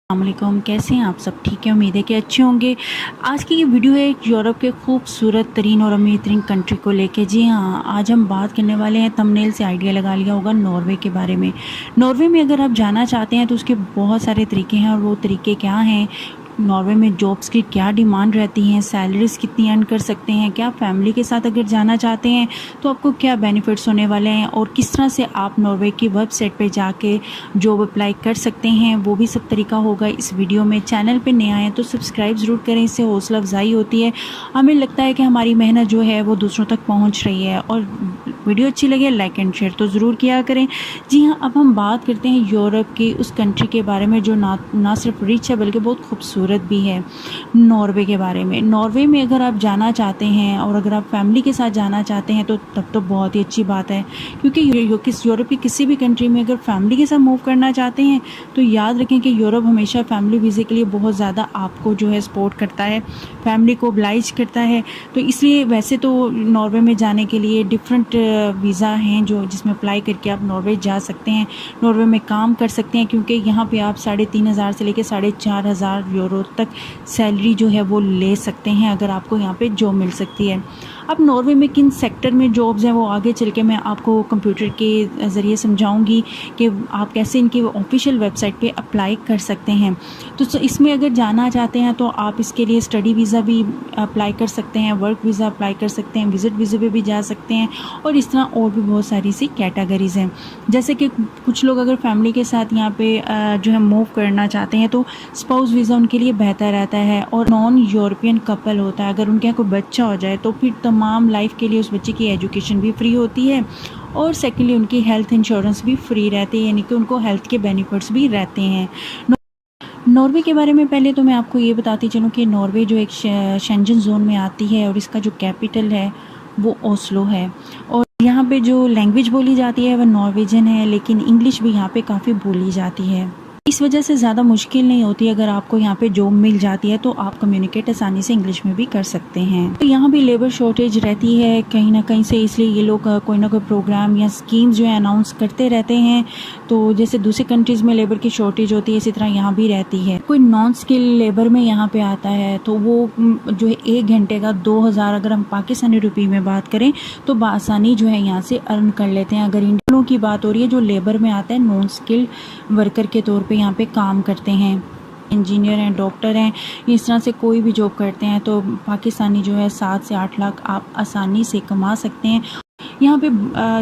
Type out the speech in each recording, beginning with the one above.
अस्सलामुअलैकुम, कैसे हैं आप सब? ठीक है, उम्मीद है कि अच्छे होंगे। आज की ये वीडियो है यूरोप के खूबसूरत तरीन और अमीर तरीन कंट्री को लेके। जी हाँ, आज हम बात करने वाले हैं, थंबनेल से आइडिया लगा लिया होगा, नॉर्वे के बारे में। नॉर्वे में अगर आप जाना चाहते हैं तो उसके बहुत सारे तरीके हैं, और वो तरीके क्या हैं, नॉर्वे में जॉब्स की क्या डिमांड रहती हैं, सैलरीज़ कितनी अर्न कर सकते हैं, क्या फैमिली के साथ अगर जाना चाहते हैं तो आपको क्या बेनिफिट्स होने वाले हैं, और किस तरह से आप नॉर्वे की वेबसाइट पे जाके जॉब अप्लाई कर सकते हैं, वो भी सब तरीका होगा इस वीडियो में। चैनल पे नए आए हैं तो सब्सक्राइब ज़रूर करें, इससे हौसला अफजाई होती है। हमें लगता है कि हमारी मेहनत जो है वो दूसरों तक पहुँच रही है, और वीडियो अच्छी लगे लाइक एंड शेयर तो ज़रूर किया करें। जी हाँ, अब हम बात करते हैं यूरोप की उस कंट्री के बारे में जो ना सिर्फ रिच है बल्कि बहुत खूबसूरत भी है, नॉर्वे के बारे में। नॉर्वे में अगर आप जाना चाहते हैं और अगर आप फैमिली के साथ जाना चाहते हैं तो तब तो बहुत ही अच्छी बात है, क्योंकि यूरोप की किसी भी कंट्री में अगर फैमिली के साथ मूव करना चाहते हैं तो याद रखें कि यूरोप हमेशा फैमिली वीज़े के लिए बहुत ज़्यादा आपको जो है सपोर्ट करता है, फैमिली को ओब्लाइज करता है। तो इसलिए वैसे तो नॉर्वे में जाने के लिए डिफरेंट वीज़ा हैं जो जिसमें अप्लाई करके आप नॉर्वे जा सकते हैं, नॉर्वे में काम कर सकते हैं, क्योंकि यहाँ पे आप 3,500 से लेकर 4,500 यूरो तक सैलरी जो है वो ले सकते हैं अगर आपको यहाँ पे जॉब मिल सकती है। अब नॉर्वे में किन सेक्टर में जॉब्स हैं वो आगे चल के मैं आपको कंप्यूटर के ज़रिए समझाऊंगी कि आप कैसे इनकी ऑफिशियल वेबसाइट पे अप्लाई कर सकते हैं। तो इसमें अगर जाना चाहते हैं तो आप इसके लिए स्टडी वीज़ा भी अप्लाई कर सकते हैं, वर्क वीज़ा अप्लाई कर सकते हैं, विज़िट वीज़े पे भी जा सकते हैं, और इस तरह और भी बहुत सारी सी कैटेगरीज़ हैं। जैसे कि कुछ लोग अगर फैमिली के साथ यहाँ पे जो है मूव करना चाहते हैं तो स्पाउस वीज़ा उनके लिए बेहतर रहता है, और नॉन यूरोपियन कपल होता है, अगर उनके यहाँ कोई बच्चा हो जाए तो फिर तमाम लाइफ के लिए उस बच्चे की एजुकेशन भी फ्री होती है, और सेकेंडली उनकी हेल्थ इंश्योरेंस भी फ्री रहती है, यानी कि उनको हेल्थ के बेनिफिट्स भी रहते हैं। नॉर्वे के बारे में पहले तो मैं आपको ये बताती चलूँ कि नॉर्वे जो एक शेंजन जोन में आती है, और इसका जो कैपिटल है वो ओस्लो है, और यहाँ पे जो लैंग्वेज बोली जाती है वह नॉर्वेजन है, लेकिन इंग्लिश भी यहाँ पे काफ़ी बोली जाती है। इस वजह से ज़्यादा मुश्किल नहीं होती, अगर आपको यहाँ पे जॉब मिल जाती है तो आप कम्युनिकेट आसानी से इंग्लिश में भी कर सकते हैं। तो यहाँ भी लेबर शॉर्टेज रहती है कहीं ना कहीं से, इसलिए ये लोग कोई ना कोई प्रोग्राम या स्कीम्स जो है अनाउंस करते रहते हैं। तो जैसे दूसरी कंट्रीज़ में लेबर की शॉर्टेज होती है, इसी तरह यहाँ भी रहती है। कोई नॉन स्किल लेबर में यहाँ पे आता है तो वो जो है 1 घंटे का 2,000, अगर हम पाकिस्तानी रुपये में बात करें तो बआसानी जो है यहाँ से अर्न कर लेते हैं। अगर इंडियनों की बात हो रही है जो लेबर में आता है, नॉन स्किल वर्कर के तौर पे यहाँ पे काम करते हैं, इंजीनियर हैं, डॉक्टर हैं, इस तरह से कोई भी जॉब करते हैं, तो पाकिस्तानी जो है 7 से 8 लाख आप आसानी से कमा सकते हैं। यहाँ पे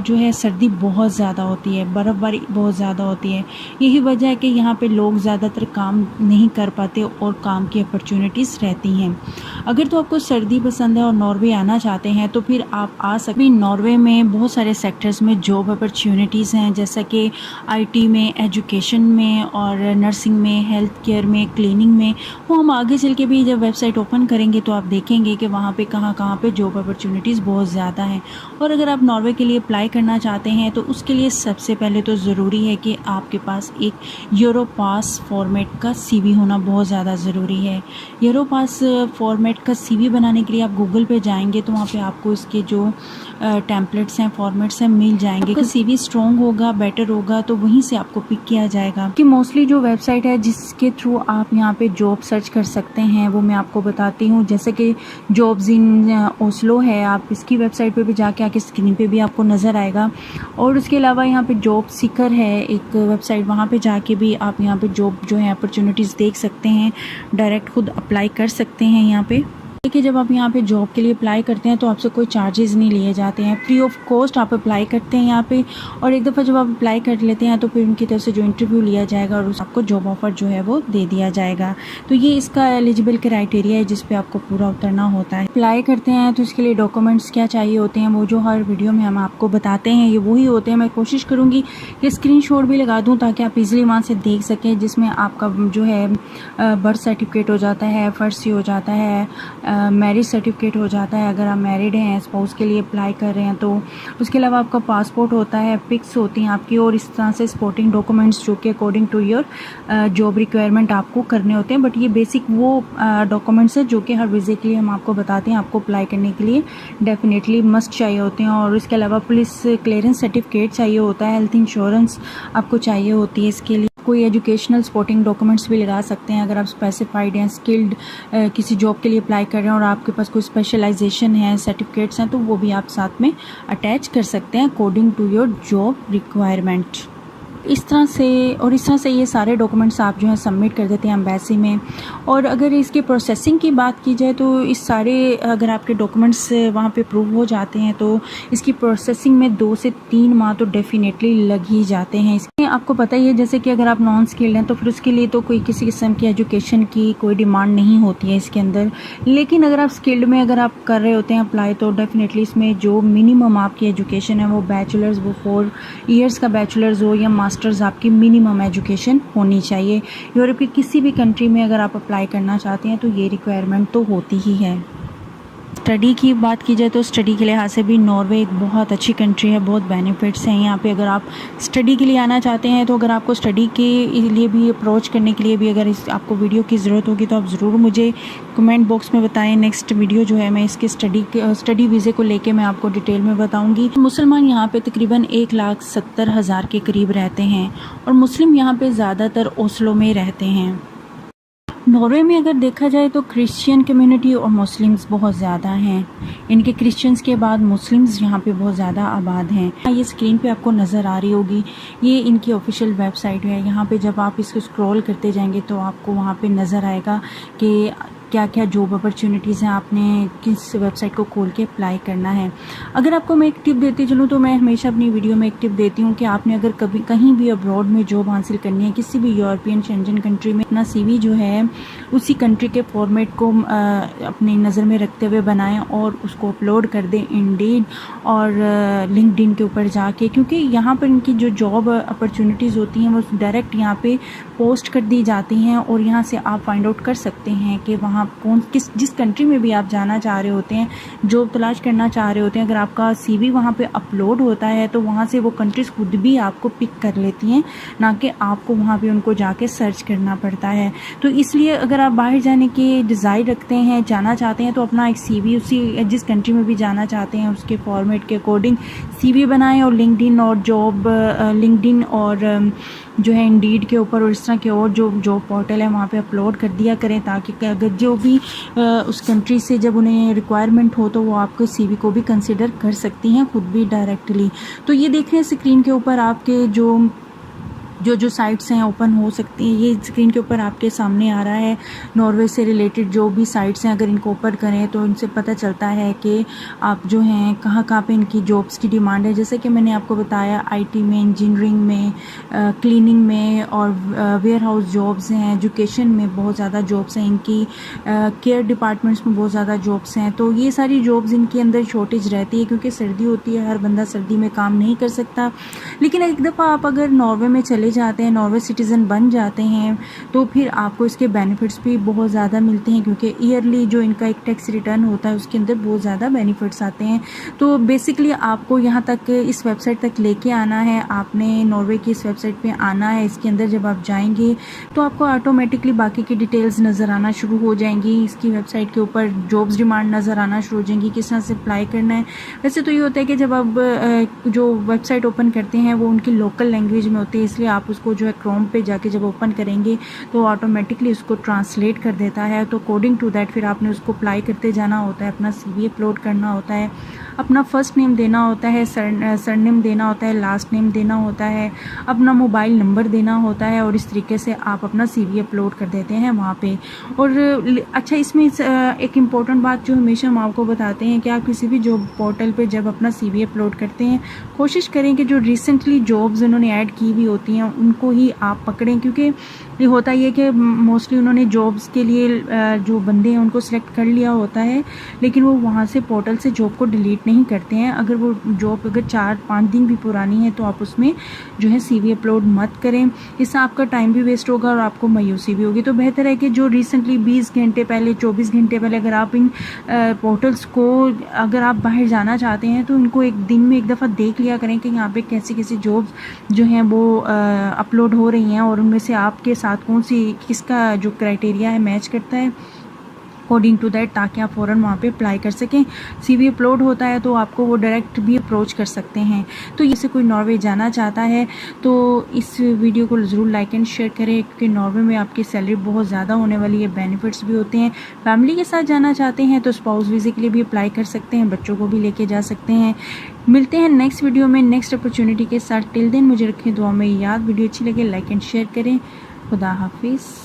जो है सर्दी बहुत ज़्यादा होती है, बर्फ़बारी बहुत ज़्यादा होती है, यही वजह है कि यहाँ पे लोग ज़्यादातर काम नहीं कर पाते और काम की अपॉर्चुनिटीज़ रहती हैं। अगर तो आपको सर्दी पसंद है और नॉर्वे आना चाहते हैं तो फिर आप आ सकते हैं। नॉर्वे में बहुत सारे सेक्टर्स में जॉब अपॉर्चुनिटीज़ हैं, जैसा कि आईटी में, एजुकेशन में, और नर्सिंग में, हेल्थ केयर में, क्लीनिंग में। वो हम आगे चल के भी जब वेबसाइट ओपन करेंगे तो आप देखेंगे कि वहाँ पे कहाँ पे जॉब अपॉर्चुनिटीज़ बहुत ज़्यादा हैं। और अगर आप नॉर्वे के लिए अप्लाई करना चाहते हैं तो उसके लिए सबसे पहले तो ज़रूरी है कि आपके पास एक यूरोपास फॉर्मेट का सीवी होना बहुत ज़्यादा ज़रूरी है। यूरोपास फॉर्मेट का सीवी बनाने के लिए आप गूगल पे जाएंगे तो वहाँ पे आपको इसके जो टेम्पलेट्स हैं, फॉर्मेट्स हैं, मिल जाएंगे। आपका सीवी स्ट्रॉन्ग होगा, बेटर होगा, तो वहीं से आपको पिक किया जाएगा। कि मोस्टली जो वेबसाइट है जिसके थ्रू आप यहाँ पे जॉब सर्च कर सकते हैं वो मैं आपको बताती हूँ। जैसे कि जॉब्स इन ओस्लो है, आप इसकी वेबसाइट पे भी जाके आके स्क्रीन पे भी आपको नज़र आएगा। और उसके अलावा यहाँ पे जॉब सीकर है एक वेबसाइट, वहाँ पे जाके भी आप यहाँ पे जॉब जो है अपॉर्चुनिटीज़ देख सकते हैं, डायरेक्ट खुद अप्लाई कर सकते हैं यहाँ पे। देखिए, जब आप यहाँ पे जॉब के लिए अप्लाई करते हैं तो आपसे कोई चार्जेस नहीं लिए जाते हैं, फ्री ऑफ कॉस्ट आप अप्लाई करते हैं यहाँ पे। और एक दफ़ा जब आप अप्लाई कर लेते हैं तो फिर उनकी तरफ से जो इंटरव्यू लिया जाएगा और आपको जॉब ऑफर जो है वो दे दिया जाएगा। तो ये इसका एलिजिबल क्राइटेरिया है जिस पे आपको पूरा उतरना होता है। अप्लाई करते हैं तो इसके लिए डॉक्यूमेंट्स क्या चाहिए होते हैं वो जो हर वीडियो में हम आपको बताते हैं, ये वही होते हैं। मैं कोशिश करूँगी कि स्क्रीनशॉट भी लगा दूँ ताकि आप इजीली वहाँ से देख सकें, जिसमें आपका जो है बर्थ सर्टिफिकेट हो जाता है, फर्स्ट हो जाता है, मैरिज सर्टिफिकेट हो जाता है अगर आप मैरिड हैं, स्पाउस के लिए अप्लाई कर रहे हैं तो। उसके अलावा आपका पासपोर्ट होता है, पिक्स होती हैं आपकी, और इस तरह से सपोर्टिंग डॉक्यूमेंट्स जो कि according to your job requirement आपको करने होते हैं। बट ये बेसिक वो डॉक्यूमेंट्स हैं जो कि हर वीज़े के लिए हम आपको बताते हैं, आपको अप्लाई करने के लिए डेफिनेटली मस्ट चाहिए होते हैं। और इसके अलावा पुलिस क्लियरेंस सर्टिफिकेट चाहिए होता है, हेल्थ इंश्योरेंस आपको चाहिए होती है इसके लिए। कोई एजुकेशनल सपोर्टिंग डॉक्यूमेंट्स भी लगा सकते हैं। अगर आप स्पेसिफाइड हैं, स्किल्ड किसी जॉब के लिए अप्लाई कर रहे हैं और आपके पास कोई स्पेशलाइजेशन है, सर्टिफिकेट्स हैं, तो वो भी आप साथ में अटैच कर सकते हैं according to your job requirement. इस तरह से ये सारे डॉक्यूमेंट्स आप जो है सबमिट कर देते हैं एम्बेसी में। और अगर इसके प्रोसेसिंग की बात की जाए तो इस सारे अगर आपके डॉक्यूमेंट्स वहाँ पे प्रूव हो जाते हैं तो इसकी प्रोसेसिंग में 2 से 3 माह तो डेफिनेटली लग ही जाते हैं। इसमें आपको पता ही है, जैसे कि अगर आप नॉन स्किल्ड हैं तो फिर उसके लिए तो कोई किसी किस्म की एजुकेशन की कोई डिमांड नहीं होती है इसके अंदर। लेकिन अगर आप स्किल्ड में अगर आप कर रहे होते हैं अप्लाई, तो डेफिनेटली इसमें जो मिनिमम आपकी एजुकेशन है वो बैचलर्स, वो 4 ईयर्स का बैचलर्स हो या मास्टर्स, आपकी मिनिमम एजुकेशन होनी चाहिए। यूरोप की किसी भी कंट्री में अगर आप अप्लाई करना चाहते हैं तो ये रिक्वायरमेंट तो होती ही है। स्टडी की बात की जाए तो स्टडी के लिहाज से भी नॉर्वे एक बहुत अच्छी कंट्री है, बहुत बेनिफिट्स हैं यहाँ पे। अगर आप स्टडी के लिए आना चाहते हैं तो अगर आपको स्टडी के लिए भी अप्रोच करने के लिए भी अगर आपको वीडियो की ज़रूरत होगी तो आप ज़रूर मुझे कमेंट बॉक्स में बताएं। नेक्स्ट वीडियो जो है मैं इसके स्टडी वीज़े को लेके मैं आपको डिटेल में बताऊँगी। मुसलमान यहाँ पर तकरीबन 1,70,000 के करीब रहते हैं और मुस्लिम यहाँ पर ज़्यादातर ओस्लो में रहते हैं। नॉर्वे में अगर देखा जाए तो क्रिश्चियन कम्युनिटी और मुस्लिम्स बहुत ज़्यादा हैं। इनके क्रिश्चियंस के बाद मुस्लिम्स यहाँ पे बहुत ज़्यादा आबाद हैं। ये स्क्रीन पे आपको नज़र आ रही होगी, ये इनकी ऑफिशियल वेबसाइट है। यहाँ पे जब आप इसको स्क्रॉल करते जाएंगे तो आपको वहाँ पे नज़र आएगा कि क्या क्या जॉब अपॉर्चुनिटीज़ हैं, आपने किस वेबसाइट को खोल के अप्लाई करना है। अगर आपको मैं एक टिप देती चलूँ तो मैं हमेशा अपनी वीडियो में एक टिप देती हूँ कि आपने अगर कभी कहीं भी अब्रॉड में जॉब हासिल करनी है, किसी भी यूरोपियन शेंजन कंट्री में, अपना CV जो है उसी कंट्री के फॉर्मेट को अपनी नज़र में रखते हुए बनाएं और उसको अपलोड कर दें इंडीड और लिंक्डइन के ऊपर जाके, क्योंकि यहाँ पर इनकी जो जॉब अपॉर्चुनिटीज़ होती हैं वो डायरेक्ट यहाँ पे पोस्ट कर दी जाती हैं और यहाँ से आप फाइंड आउट कर सकते हैं कि वहाँ जिस कंट्री में भी आप जाना चाह रहे होते हैं, जॉब तलाश करना चाह रहे होते हैं, अगर आपका CV वहाँ पे अपलोड होता है तो वहाँ से वो कंट्रीज़ खुद भी आपको पिक कर लेती हैं, ना कि आपको वहाँ पे उनको जाके सर्च करना पड़ता है। तो इसलिए अगर आप बाहर जाने की डिज़ायर रखते हैं, जाना चाहते हैं, तो अपना एक CV उसी जिस कंट्री में भी जाना चाहते हैं उसके फॉर्मेट के अकॉर्डिंग CV बनाएं और लिंक्डइन और जो है इंडीड के ऊपर और इस तरह के और जो जॉब पोर्टल है वहाँ पे अपलोड कर दिया करें, ताकि अगर जो भी उस कंट्री से जब उन्हें रिक्वायरमेंट हो तो वो आपके CV को भी कंसिडर कर सकती हैं खुद भी डायरेक्टली। तो ये देखें स्क्रीन के ऊपर आपके जो साइट्स हैं ओपन हो सकती हैं। ये स्क्रीन के ऊपर आपके सामने आ रहा है नॉर्वे से रिलेटेड जो भी साइट्स हैं, अगर इनको ओपन करें तो इनसे पता चलता है कि आप जो हैं कहाँ पे इनकी जॉब्स की डिमांड है। जैसे कि मैंने आपको बताया IT में, इंजीनियरिंग में, क्लीनिंग में और वेयर हाउस जॉब्स हैं, एजुकेशन में बहुत ज़्यादा जॉब्स हैं इनकी, केयर डिपार्टमेंट्स में बहुत ज़्यादा जॉब्स हैं। तो ये सारी जॉब्स इनके अंदर शॉर्टेज रहती है क्योंकि सर्दी होती है, हर बंदा सर्दी में काम नहीं कर सकता। लेकिन एक दफ़ा आप अगर नॉर्वे में चले जाते हैं, नॉर्वे सिटीज़न बन जाते हैं, तो फिर आपको इसके बेनिफिट्स भी बहुत ज़्यादा मिलते हैं क्योंकि ईयरली जो इनका एक टैक्स रिटर्न होता है उसके अंदर बहुत ज़्यादा बेनिफिट्स आते हैं। तो बेसिकली आपको यहाँ तक इस वेबसाइट तक लेके आना है, आपने नॉर्वे की इस वेबसाइट पे आना है। इसके अंदर जब आप जाएंगे तो आपको ऑटोमेटिकली बाकी की डिटेल्स नज़र आना शुरू हो जाएंगी। इसकी वेबसाइट के ऊपर जॉब्स डिमांड नज़र आना शुरू हो जाएंगी, किस तरह से अप्लाई करना है। वैसे तो ये होता है कि जब आप जो वेबसाइट ओपन करते हैं वो उनकी लोकल लैंग्वेज में होती है, इसलिए आप उसको जो है क्रोम पे जाके जब ओपन करेंगे तो ऑटोमेटिकली उसको ट्रांसलेट कर देता है। तो अकॉर्डिंग टू दैट फिर आपने उसको अप्लाई करते जाना होता है, अपना CV अपलोड करना होता है, अपना फर्स्ट नेम देना होता है, सरनेम देना होता है, लास्ट नेम देना होता है, अपना मोबाइल नंबर देना होता है और इस तरीके से आप अपना CV अपलोड कर देते हैं वहाँ पे। और अच्छा, इसमें एक इम्पॉर्टेंट बात जो हमेशा हम आपको बताते हैं कि आप किसी भी जॉब पोर्टल पे जब अपना CV अपलोड करते हैं, कोशिश करें कि जो रिसेंटली जॉब्स उन्होंने ऐड की हुई होती हैं उनको ही आप पकड़ें, क्योंकि ये होता ही है कि मोस्टली उन्होंने जॉब्स के लिए जो बंदे हैं उनको सिलेक्ट कर लिया होता है, लेकिन वो वहाँ से पोर्टल से जॉब को डिलीट नहीं करते हैं। अगर वो जॉब अगर 4-5 दिन भी पुरानी है तो आप उसमें जो है CV अपलोड मत करें, इससे आपका टाइम भी वेस्ट होगा और आपको मायूसी भी होगी। तो बेहतर है कि जो रिसेंटली 20 घंटे पहले, 24 घंटे पहले अगर आप इन पोर्टल्स को अगर आप बाहर जाना चाहते हैं तो इनको एक दिन में एक दफ़ा देख लिया करें कि यहाँ पे कैसी कैसी जॉब्स जो हैं वो अपलोड हो रही हैं और उनमें से आपके साथ कौन सी, किसका जो क्राइटेरिया है मैच करता है। अकॉर्डिंग टू दैट, ताकि आप फ़ौरन वहाँ पे अप्लाई कर सकें। CV अपलोड होता है तो आपको वो डायरेक्ट भी अप्रोच कर सकते हैं। तो इससे कोई नॉर्वे जाना चाहता है तो इस वीडियो को ज़रूर लाइक एंड शेयर करें, क्योंकि नॉर्वे में आपकी सैलरी बहुत ज़्यादा होने वाली है, बेनिफिट्स भी होते हैं। फैमिली के साथ जाना चाहते हैं तो स्पाउस वीज़े के लिए भी अप्लाई कर सकते हैं, बच्चों को भी लेके जा सकते हैं। मिलते हैं नेक्स्ट वीडियो में नेक्स्ट अपॉर्चुनिटी के साथ। टिल देन मुझे रखें दुआ में याद। वीडियो अच्छी लगे लाइक एंड शेयर करें। खुदा हाफिज़।